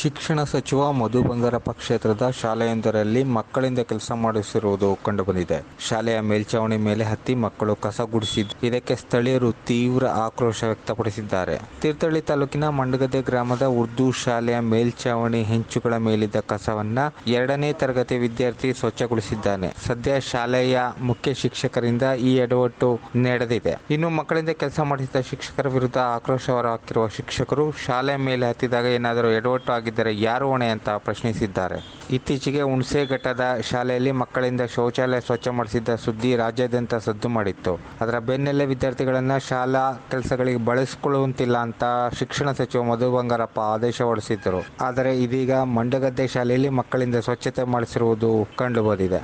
ಶಿಕ್ಷಣ ಸಚಿವ ಮಧು ಬಂಗಾರಪ್ಪ ಕ್ಷೇತ್ರದ ಶಾಲೆಯೊಂದರಲ್ಲಿ ಮಕ್ಕಳಿಂದ ಕೆಲಸ ಮಾಡಿಸಿರುವುದು ಕಂಡುಬಂದಿದೆ. ಶಾಲೆಯ ಮೇಲ್ಛಾವಣಿ ಮೇಲೆ ಹತ್ತಿ ಮಕ್ಕಳು ಕಸ ಗುಡಿಸಿದ್ದು, ಇದಕ್ಕೆ ಸ್ಥಳೀಯರು ತೀವ್ರ ಆಕ್ರೋಶ ವ್ಯಕ್ತಪಡಿಸಿದ್ದಾರೆ. ತೀರ್ಥಹಳ್ಳಿ ತಾಲೂಕಿನ ಮಂಡಗದ್ದೆ ಗ್ರಾಮದ ಉರ್ದು ಶಾಲೆಯ ಮೇಲ್ಛಾವಣಿ ಹೆಂಚುಗಳ ಮೇಲಿದ್ದ ಕಸವನ್ನ 2ನೇ ತರಗತಿ ವಿದ್ಯಾರ್ಥಿ ಸ್ವಚ್ಛಗೊಳಿಸಿದ್ದಾನೆ. ಸದ್ಯ ಶಾಲೆಯ ಮುಖ್ಯ ಶಿಕ್ಷಕರಿಂದ ಈ ಎಡವಟ್ಟು ನಡೆದಿದೆ. ಇನ್ನು ಮಕ್ಕಳಿಂದ ಕೆಲಸ ಮಾಡಿಸಿದ ಶಿಕ್ಷಕರ ವಿರುದ್ಧ ಆಕ್ರೋಶ ಹೊರಹಾಕಿರುವ ಶಿಕ್ಷಕರು, ಶಾಲೆಯ ಮೇಲೆ ಹತ್ತಿದಾಗ ಏನಾದರೂ ಎಡವಟ್ಟು ಆಗಿದ್ದರೆ ಯಾರು ಹೊಣೆ ಅಂತ ಪ್ರಶ್ನಿಸಿದ್ದಾರೆ. ಇತ್ತೀಚೆಗೆ ಹುಣಸೇಘಟ್ಟದ ಶಾಲೆಯಲ್ಲಿ ಮಕ್ಕಳಿಂದ ಶೌಚಾಲಯ ಸ್ವಚ್ಛ ಮಾಡಿಸಿದ್ದ ಸುದ್ದಿ ರಾಜ್ಯಾದ್ಯಂತ ಸದ್ದು ಮಾಡಿತ್ತು. ಅದರ ಬೆನ್ನಲ್ಲೇ ವಿದ್ಯಾರ್ಥಿಗಳನ್ನ ಶಾಲಾ ಕೆಲಸಗಳಿಗೆ ಬಳಸಿಕೊಳ್ಳುವಂತಿಲ್ಲ ಅಂತ ಶಿಕ್ಷಣ ಸಚಿವ ಮಧು ಬಂಗಾರಪ್ಪ ಆದೇಶ ಹೊರಡಿಸಿದ್ದರು. ಆದರೆ ಇದೀಗ ಮಂಡಗದ್ದೆ ಶಾಲೆಯಲ್ಲಿ ಮಕ್ಕಳಿಂದ ಸ್ವಚ್ಛತೆ ಮಾಡಿಸಿರುವುದು ಕಂಡುಬಂದಿದೆ.